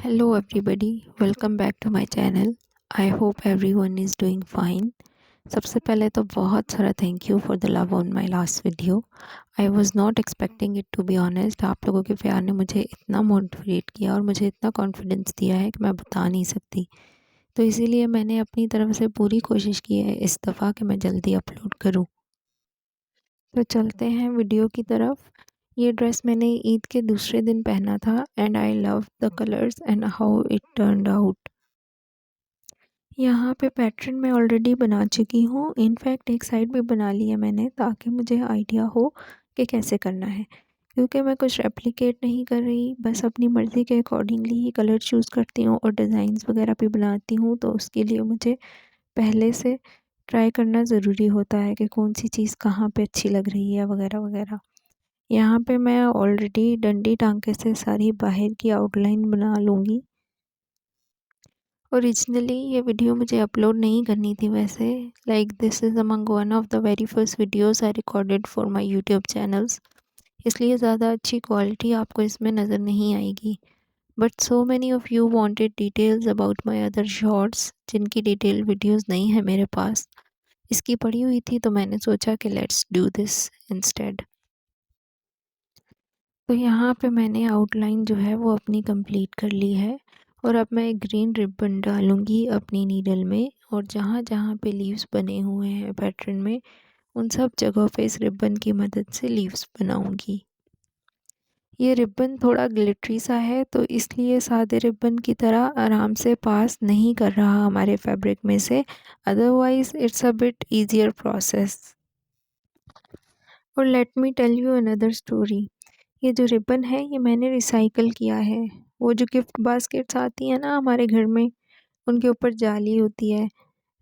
Hello everybody, welcome back to my channel. I hope everyone is doing fine. सबसे पहले तो बहुत सारा thank you for the love on my last video. I was not expecting it to be honest. आप लोगों के प्यार ने मुझे इतना मोटिवेट किया और मुझे इतना कॉन्फिडेंस दिया है कि मैं बता नहीं सकती. तो इसीलिए मैंने अपनी तरफ से पूरी कोशिश की है इस दफ़ा कि मैं जल्दी अपलोड करूं. तो चलते हैं वीडियो की तरफ. ये ड्रेस मैंने ईद के दूसरे दिन पहना था and I love the colours and how it turned out. यहाँ पे पैटर्न मैं ऑलरेडी बना चुकी हूँ. इनफैक्ट एक साइड भी बना ली है मैंने ताकि मुझे आइडिया हो कि कैसे करना है, क्योंकि मैं कुछ रेप्लिकेट नहीं कर रही, बस अपनी मर्ज़ी के अकॉर्डिंगली ही कलर चूज़ करती हूँ और डिज़ाइंस वगैरह भी बनाती हूँ. तो उसके लिए मुझे पहले से ट्राई करना ज़रूरी होता है कि कौन सी चीज़ कहाँ पे अच्छी लग रही है वगैरह वगैरह. यहाँ पे मैं ऑलरेडी डंडी टांके से सारी बाहर की आउटलाइन बना लूँगी. ओरिजिनली ये वीडियो मुझे अपलोड नहीं करनी थी वैसे. This is among one of the very first videos I recorded for my YouTube channels. इसलिए ज़्यादा अच्छी क्वालिटी आपको इसमें नज़र नहीं आएगी. But so many of you wanted details about my other shorts, जिनकी डिटेल वीडियोस नहीं है मेरे पास. इसकी पड़ी हुई थी तो मैंने सोचा कि लेट्स डू दिस इंस्टेड. तो यहाँ पे मैंने आउटलाइन जो है वो अपनी कंप्लीट कर ली है और अब मैं एक ग्रीन रिबन डालूँगी अपनी नीडल में, और जहाँ जहाँ पे लीव्स बने हुए हैं पैटर्न में उन सब जगहों पे इस रिबन की मदद से लीव्स बनाऊँगी. ये रिबन थोड़ा ग्लिटरी सा है तो इसलिए सादे रिबन की तरह आराम से पास नहीं कर रहा हमारे फैब्रिक में से. Otherwise it's a bit easier process. और let me tell you another story. ये जो रिबन है ये मैंने रिसाइकल किया है. वो जो गिफ्ट बास्केट्स आती हैं ना हमारे घर में, उनके ऊपर जाली होती है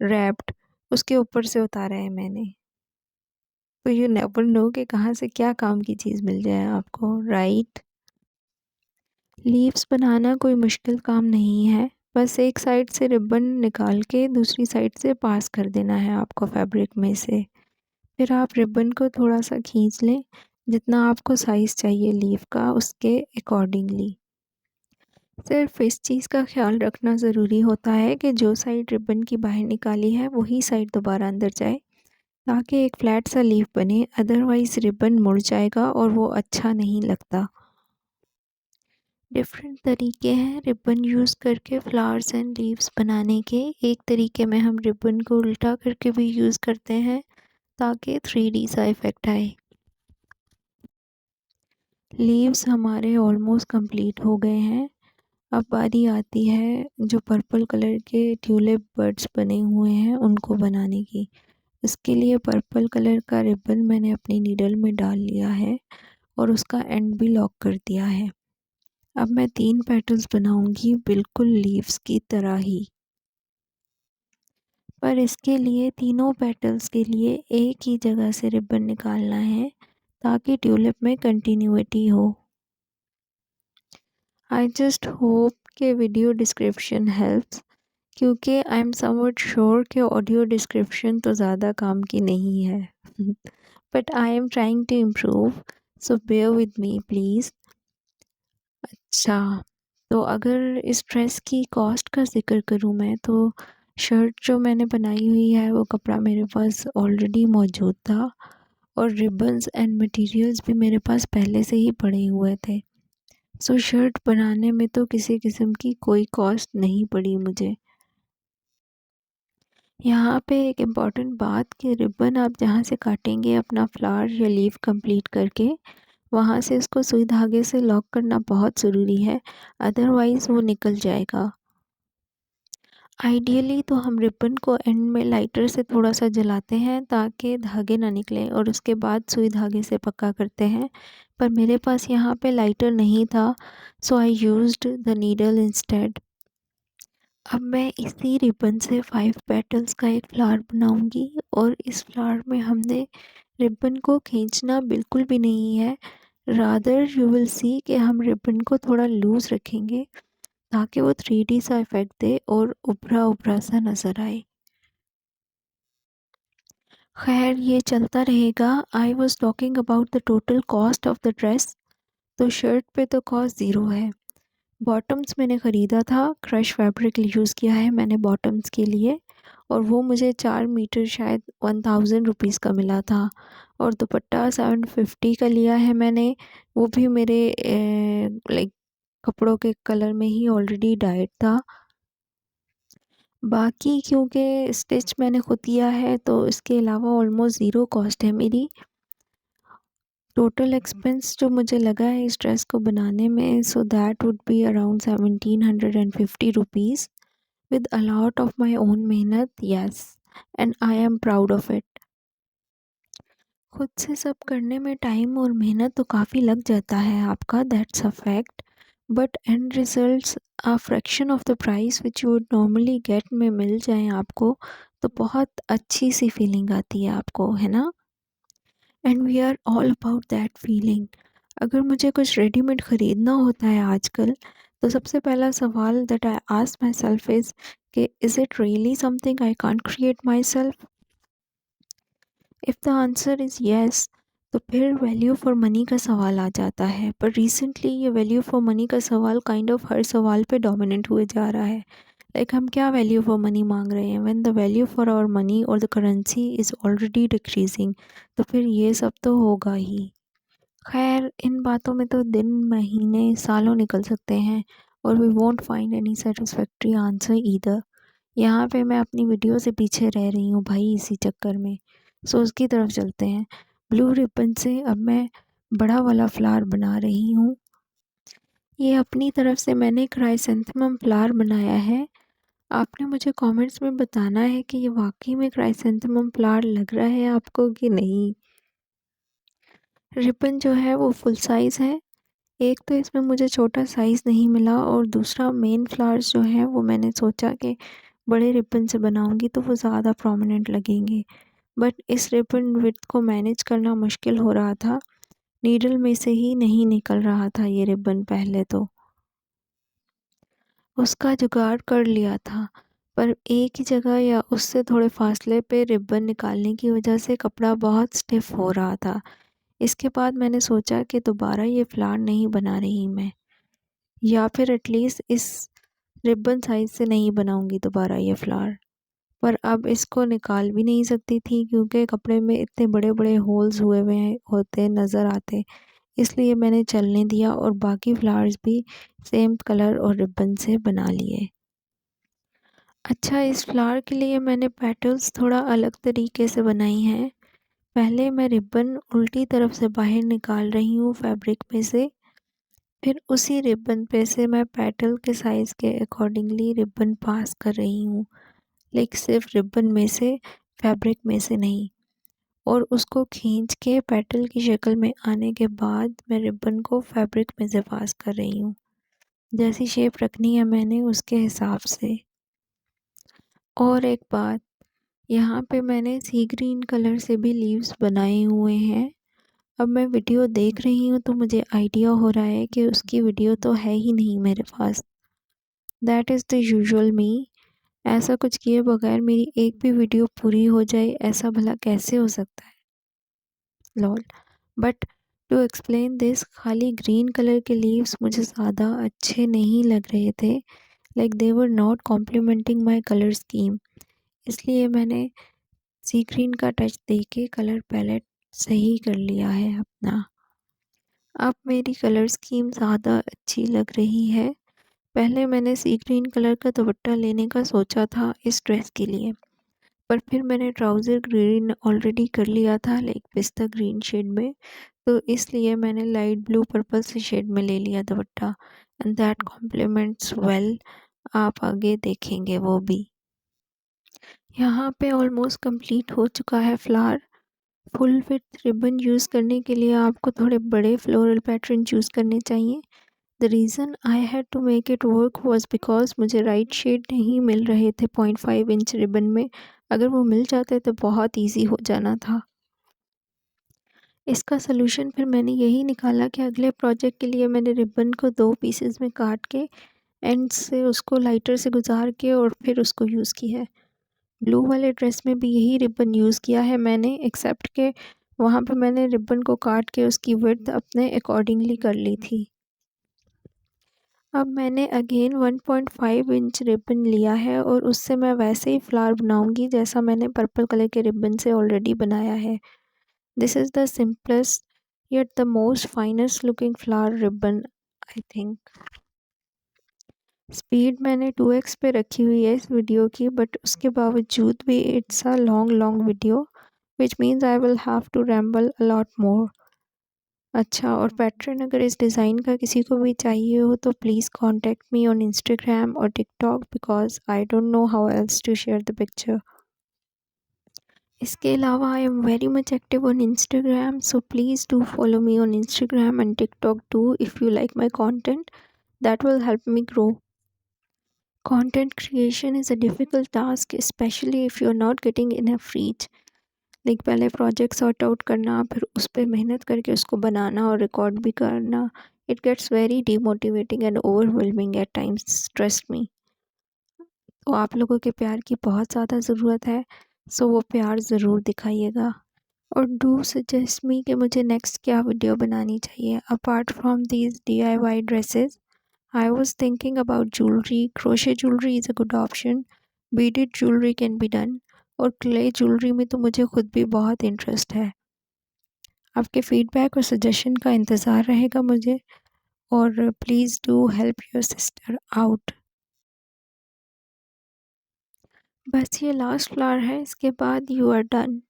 रैप्ड, उसके ऊपर से उतारा है मैंने. तो यू नेवर नो कि कहाँ से क्या काम की चीज़ मिल जाए आपको, राइट. लीव्स बनाना कोई मुश्किल काम नहीं है. बस एक साइड से रिबन निकाल के दूसरी साइड से पास कर देना है आपको फैब्रिक में से. फिर आप रिबन को थोड़ा सा खींच लें, जितना आपको साइज़ चाहिए लीफ का उसके अकॉर्डिंगली. सिर्फ इस चीज़ का ख्याल रखना ज़रूरी होता है कि जो साइड रिबन की बाहर निकाली है वही साइड दोबारा अंदर जाए, ताकि एक फ्लैट सा लीफ बने. अदरवाइज़ रिबन मुड़ जाएगा और वो अच्छा नहीं लगता. डिफरेंट तरीके हैं रिबन यूज़ करके फ्लावर्स एंड लीव्स बनाने के. एक तरीके में हम रिबन को उल्टा करके भी यूज़ करते हैं ताकि 3D सा इफ़ेक्ट आए. लीव्स हमारे ऑलमोस्ट कंप्लीट हो गए हैं. अब बारी आती है जो पर्पल कलर के ट्यूलिप बर्ड्स बने हुए हैं उनको बनाने की. इसके लिए पर्पल कलर का रिबन मैंने अपनी नीडल में डाल लिया है और उसका एंड भी लॉक कर दिया है. अब मैं 3 पेटल्स बनाऊंगी बिल्कुल लीव्स की तरह ही. पर इसके लिए तीनों पेटल्स के लिए एक ही जगह से रिबन निकालना है ताकि ट्यूलिप में कंटिन्यूटी हो. आई जस्ट होप कि वीडियो डिस्क्रिप्शन हेल्प्स, क्योंकि आई एम समवट श्योर कि ऑडियो डिस्क्रिप्शन तो ज़्यादा काम की नहीं है. But I am trying to improve, so bear with me please. अच्छा, तो अगर इस ड्रेस की कॉस्ट का ज़िक्र करूँ मैं, तो शर्ट जो मैंने बनाई हुई है वो कपड़ा मेरे पास ऑलरेडी मौजूद था और रिबन्स एंड मटेरियल्स भी मेरे पास पहले से ही पड़े हुए थे. सो शर्ट बनाने में तो किसी किस्म की कोई कॉस्ट नहीं पड़ी मुझे. यहाँ पे एक इम्पॉर्टेंट बात कि रिबन आप जहाँ से काटेंगे अपना फ्लावर या लीफ कंप्लीट करके, वहाँ से इसको सुई धागे से लॉक करना बहुत ज़रूरी है, अदरवाइज़ वो निकल जाएगा. आइडियली तो हम रिबन को एंड में लाइटर से थोड़ा सा जलाते हैं ताकि धागे ना निकलें और उसके बाद सुई धागे से पक्का करते हैं, पर मेरे पास यहाँ पे लाइटर नहीं था, so I used the needle instead. अब मैं इसी रिबन से 5 पेटल्स का एक फ्लावर बनाऊंगी और इस फ्लावर में हमने रिबन को खींचना बिल्कुल भी नहीं है. रादर यू विल सी कि हम रिबन को थोड़ा लूज़ रखेंगे ताकि वो 3D सा इफ़ेक्ट दे और उभरा उभरा सा नज़र आए. खैर ये चलता रहेगा. I was talking about the total cost of the dress. तो शर्ट पे तो कॉस्ट ज़ीरो है, बॉटम्स मैंने ख़रीदा था, क्रश फैब्रिक यूज़ किया है मैंने बॉटम्स के लिए, और वो मुझे 4 मीटर शायद 1000 रुपीज़ का मिला था। और दुपट्टा 750 का लिया है मैंने, वो भी मेरे लाइक कपड़ों के कलर में ही ऑलरेडी डाइड था। बाकी क्योंकि स्टिच मैंने खुद किया है तो इसके अलावा ऑलमोस्ट ज़ीरो कॉस्ट है मेरी। टोटल एक्सपेंस जो मुझे लगा है इस ड्रेस को बनाने में, so that would be around 1750 rupees with a lot of my own मेहनत, yes, and I am proud of it। खुद से सब करने में टाइम और मेहनत तो काफ़ी लग जाता है आपका, that's a fact, but end results a fraction of the price which you would normally get में मिल जाएं आपको, तो बहुत अच्छी सी फीलिंग आती है आपको, है ना। And we are all about that feeling. अगर मुझे कुछ रेडीमेड ख़रीदना होता है आजकल, तो सबसे पहला सवाल that I ask myself is कि is it really something I can't create myself. If the answer is yes, तो फिर वैल्यू फॉर मनी का सवाल आ जाता है। पर रिसेंटली ये वैल्यू फॉर मनी का सवाल काइंड ऑफ हर सवाल पे डोमिनेंट हुए जा रहा है। लाइक हम क्या वैल्यू फॉर मनी मांग रहे हैं, when the value for our money और the currency is already decreasing, तो फिर ये सब तो होगा ही। खैर, इन बातों में तो दिन महीने सालों निकल सकते हैं और we won't find any satisfactory answer either. यहाँ पे मैं अपनी वीडियो से पीछे रह रही हूँ भाई इसी चक्कर में। सो उसकी तरफ चलते हैं। ब्लू रिबन से अब मैं बड़ा वाला फ्लावर बना रही हूँ। ये अपनी तरफ से मैंने क्राइसेंथेमम फ्लावर बनाया है। आपने मुझे कमेंट्स में बताना है कि ये वाकई में क्राइसेंथेमम फ्लावर लग रहा है आपको कि नहीं। रिबन जो है वो फुल साइज़ है। एक तो इसमें मुझे छोटा साइज़ नहीं मिला, और दूसरा मेन फ्लावर्स जो हैं वो मैंने सोचा कि बड़े रिबन से बनाऊंगी तो वो ज़्यादा प्रोमिनेंट लगेंगे, बट इस रिबन विड्थ को मैनेज करना मुश्किल हो रहा था। नीडल में से ही नहीं निकल रहा था ये रिबन पहले तो। उसका जुगाड़ कर लिया था, पर एक ही जगह या उससे थोड़े फासले पे रिबन निकालने की वजह से कपड़ा बहुत स्टिफ हो रहा था। इसके बाद मैंने सोचा कि दोबारा ये फ्लावर नहीं बना रही मैं, या फिर एटलीस्ट इस रिबन साइज़ से नहीं बनाऊंगी दोबारा ये फ्लावर। पर अब इसको निकाल भी नहीं सकती थी क्योंकि कपड़े में इतने बड़े बड़े होल्स हुए हुए होते नज़र आते, इसलिए मैंने चलने दिया और बाकी फ्लावर्स भी सेम कलर और रिबन से बना लिए। अच्छा, इस फ्लावर के लिए मैंने पेटल्स थोड़ा अलग तरीके से बनाई हैं। पहले मैं रिबन उल्टी तरफ से बाहर निकाल रही हूँ फैब्रिक में से, फिर उसी रिबन पे से मैं पेटल के साइज़ के अकॉर्डिंगली रिबन पास कर रही हूँ, लाइक सिर्फ रिबन में से, फैब्रिक में से नहीं। और उसको खींच के पेटल की शक्ल में आने के बाद मैं रिबन को फैब्रिक में से पास कर रही हूँ। जैसी शेप रखनी है मैंने उसके हिसाब से। और एक बात, यहाँ पे मैंने सी ग्रीन कलर से भी लीव्स बनाए हुए हैं। अब मैं वीडियो देख रही हूँ तो मुझे आइडिया हो रहा है कि उसकी वीडियो तो है ही नहीं मेरे पास। दैट इज़ द यूजुअल मी। ऐसा कुछ किए बगैर मेरी एक भी वीडियो पूरी हो जाए, ऐसा भला कैसे हो सकता है, lol. But to explain this, खाली ग्रीन कलर के लीव्स मुझे ज़्यादा अच्छे नहीं लग रहे थे, like they were not complementing my colour scheme. इसलिए मैंने सी ग्रीन का टच दे के कलर पैलेट सही कर लिया है अपना। अब मेरी कलर स्कीम ज़्यादा अच्छी लग रही है। पहले मैंने सी ग्रीन कलर का दुपट्टा लेने का सोचा था इस ड्रेस के लिए, पर फिर मैंने ट्राउज़र ग्रीन ऑलरेडी कर लिया था, लाइक पिस्ता ग्रीन शेड में, तो इसलिए मैंने लाइट ब्लू पर्पल से शेड में ले लिया दुपट्टा, एंड दैट कॉम्प्लीमेंट्स वेल। आप आगे देखेंगे वो भी। यहाँ पे ऑलमोस्ट कंप्लीट हो चुका है flower. Full width ribbon use करने के लिए आपको थोड़े बड़े फ्लोरल पैटर्न चूज़ करने चाहिए। The reason I had to make it work was because मुझे राइट शेड नहीं मिल रहे थे 0.5 इंच रिबन में। अगर वो मिल जाते तो बहुत ईजी हो जाना था। इसका सलूशन फिर मैंने यही निकाला कि अगले प्रोजेक्ट के लिए मैंने रिबन को 2 पीसेस में काट के एंड से उसको लाइटर से गुजार के और फिर उसको यूज़ किया है। ब्लू वाले ड्रेस में भी यही रिबन यूज़ किया है मैंने, एक्सेप्ट के वहाँ पे मैंने रिबन को काट के उसकी विड्थ अपने अकॉर्डिंगली कर ली थी। अब मैंने अगेन 1.5 इंच रिबन लिया है और उससे मैं वैसे ही फ्लावर बनाऊंगी जैसा मैंने पर्पल कलर के रिबन से ऑलरेडी बनाया है। This is the simplest yet the most finest looking flower ribbon I think। Speed मैंने 2x पे रखी हुई है इस वीडियो की, बट उसके बावजूद भी it's a long video which means I will have to ramble a lot more. अच्छा, और पैटर्न अगर इस डिज़ाइन का किसी को भी चाहिए हो तो please contact me on Instagram और TikTok because I don't know how else to share the picture. इसके अलावा I am very much active on Instagram, so please do follow me on Instagram and TikTok too if you like my content, that will help me grow. Content creation is a difficult task, especially if you're not getting enough reach। Like पहले project sort out करना, फिर उस पर मेहनत करके उसको बनाना और record भी करना, it gets very demotivating and overwhelming at times, trust me. तो आप लोगों के प्यार की बहुत ज़्यादा ज़रूरत है, सो वो प्यार ज़रूर दिखाइएगा। और डू सजेस्ट मी कि मुझे नेक्स्ट क्या वीडियो बनानी चाहिए apart from these DIY dresses. I was thinking about jewelry. Crochet jewelry is a good option. Beaded jewelry can be done. और क्ले ज्वेलरी में तो मुझे खुद भी बहुत इंटरेस्ट है। आपके फीडबैक और सजेशन का इंतज़ार रहेगा मुझे, और please do help your sister out. बस ये लास्ट फ्लावर है, इसके बाद यू आर डन।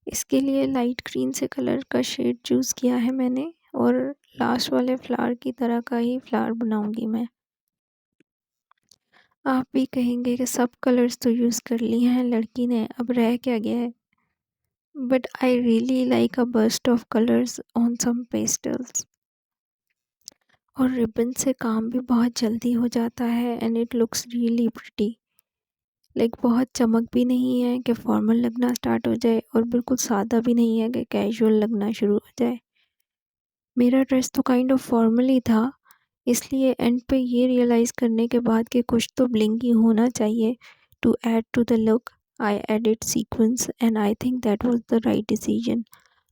इसके लिए लाइट ग्रीन से कलर का शेड चूज़ किया है मैंने, और लास्ट वाले फ्लावर की तरह का ही फ्लावर बनाऊंगी मैं। आप भी कहेंगे कि सब कलर्स तो यूज़ कर लिए हैं लड़की ने, अब रह क्या गया है, but I really like a burst of colours on some pastels. और रिबन से काम भी बहुत जल्दी हो जाता है and it looks really pretty. Like बहुत चमक भी नहीं है कि फॉर्मल लगना स्टार्ट हो जाए, और बिल्कुल सादा भी नहीं है कि कैजुअल लगना शुरू हो जाए। मेरा ड्रेस तो काइंड ऑफ फॉर्मल ही था, इसलिए एंड पे ये रियलाइज़ करने के बाद कि कुछ तो ब्लिंकी होना चाहिए to add to the look, I added sequins and I think that was the right decision.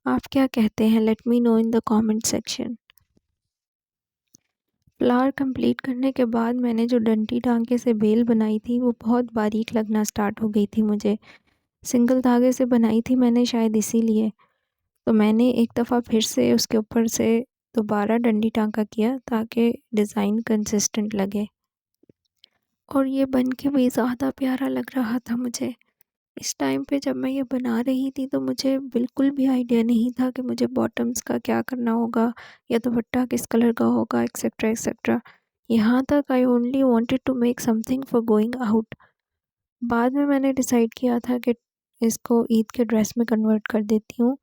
आप क्या कहते हैं? Let me know in the comment section. Flower complete करने के बाद मैंने जो डंडी टांके से बेल बनाई थी वो बहुत बारीक लगना स्टार्ट हो गई थी मुझे। सिंगल धागे से बनाई थी मैंने शायद इसीलिए, तो मैंने एक दफ़ा फिर से उसके ऊपर से दोबारा डंडी टांका किया ताकि डिज़ाइन कंसिस्टेंट लगे, और ये बन के भी ज़्यादा प्यारा लग रहा था मुझे। इस टाइम पे जब मैं ये बना रही थी तो मुझे बिल्कुल भी आइडिया नहीं था कि मुझे बॉटम्स का क्या करना होगा या दुपट्टा किस कलर का होगा, एक्सेट्रा एक्सेट्रा। यहाँ तक I only wanted to make something for going out. बाद में मैंने डिसाइड किया था कि इसको ईद के ड्रेस में कन्वर्ट कर देती हूँ।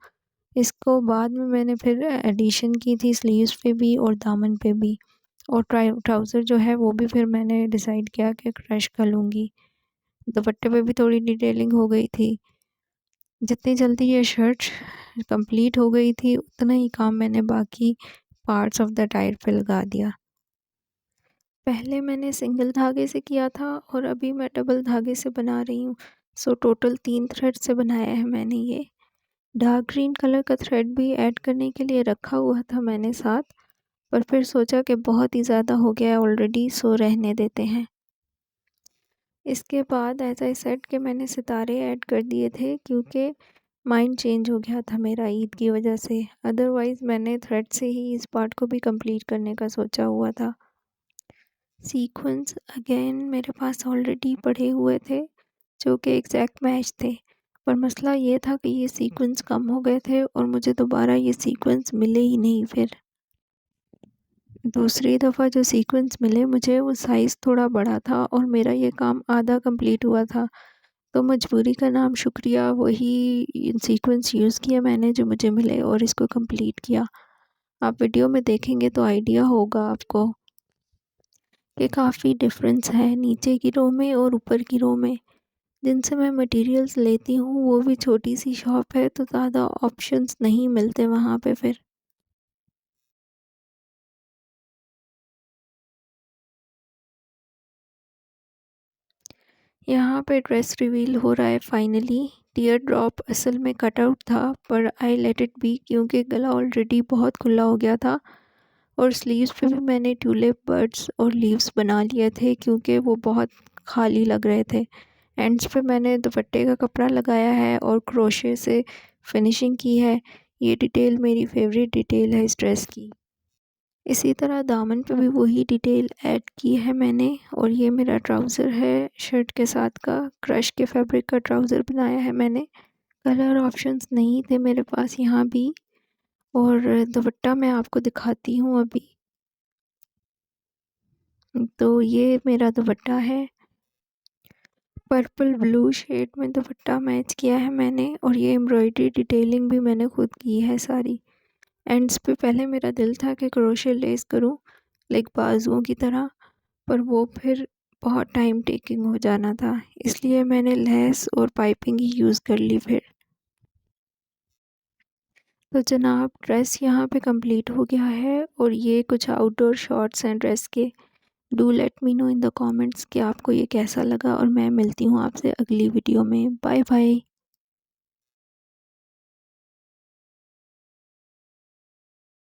इसको बाद में मैंने फिर एडिशन की थी स्लीव्स पे भी और दामन पे भी, और ट्राउज़र जो है वो भी फिर मैंने डिसाइड किया कि क्रश कर लूँगी। दुपट्टे पे भी थोड़ी डिटेलिंग हो गई थी। जितनी जल्दी ये शर्ट कंप्लीट हो गई थी उतना ही काम मैंने बाकी पार्ट्स ऑफ द टायर पे लगा दिया। पहले मैंने सिंगल धागे से किया था और अभी मैं डबल धागे से बना रही हूँ, सो टोटल 3 थ्रेड से बनाया है मैंने ये। डार्क ग्रीन कलर का थ्रेड भी ऐड करने के लिए रखा हुआ था मैंने साथ, पर फिर सोचा कि बहुत ही ज़्यादा हो गया है ऑलरेडी, सो रहने देते हैं। इसके बाद एज आई सेड कि मैंने सितारे ऐड कर दिए थे क्योंकि माइंड चेंज हो गया था मेरा ईद की वजह से, अदरवाइज़ मैंने थ्रेड से ही इस पार्ट को भी कंप्लीट करने का सोचा हुआ था। सीक्वेंस अगेन मेरे पास ऑलरेडी पड़े हुए थे जो कि एग्जैक्ट मैच थे, पर मसला ये था कि ये सीक्वेंस कम हो गए थे और मुझे दोबारा ये सीक्वेंस मिले ही नहीं। फिर दूसरी दफ़ा जो सीक्वेंस मिले मुझे वो साइज़ थोड़ा बड़ा था और मेरा ये काम आधा कंप्लीट हुआ था, तो मजबूरी का नाम शुक्रिया वही सीक्वेंस यूज़ किया मैंने जो मुझे मिले और इसको कंप्लीट किया। आप वीडियो में देखेंगे तो आइडिया होगा आपको कि काफ़ी डिफरेंस है नीचे की रो में और ऊपर की रो में। जिनसे मैं मटेरियल्स लेती हूँ वो भी छोटी सी शॉप है तो ज़्यादा ऑप्शंस नहीं मिलते वहाँ पे। फिर यहाँ पे ड्रेस रिवील हो रहा है फाइनली। टीयर ड्रॉप असल में कट आउट था पर आई लेट इट बी क्योंकि गला ऑलरेडी बहुत खुला हो गया था और स्लीव्स पे भी मैंने ट्यूलिप बर्ड्स और लीव्स बना लिए थे क्योंकि वो बहुत खाली लग रहे थे। एंड्स पे मैंने दुपट्टे का कपड़ा लगाया है और क्रोशे से फिनिशिंग की है। ये डिटेल मेरी फेवरेट डिटेल है इस ड्रेस की। इसी तरह दामन पे भी वही डिटेल ऐड की है मैंने। और ये मेरा ट्राउज़र है शर्ट के साथ का, क्रश के फैब्रिक का ट्राउज़र बनाया है मैंने। कलर ऑप्शंस नहीं थे मेरे पास यहाँ भी। और दुपट्टा मैं आपको दिखाती हूँ अभी। तो ये मेरा दुपट्टा है, पर्पल ब्लू शेड में दुपट्टा मैच किया है मैंने। और ये एम्ब्रॉयडरी डिटेलिंग भी मैंने खुद की है सारी। एंड्स पे पहले मेरा दिल था कि क्रोशे लेस करूँ लाइक बाजुओं की तरह, पर वो फिर बहुत टाइम टेकिंग हो जाना था, इसलिए मैंने लेस और पाइपिंग ही यूज़ कर ली फिर। तो जनाब ड्रेस यहाँ पे कंप्लीट हो गया है। और ये कुछ आउटडोर शॉट्स हैं ड्रेस के। Do let me know in the comments कि आपको ये कैसा लगा। और मैं मिलती हूँ आपसे अगली वीडियो में। Bye bye.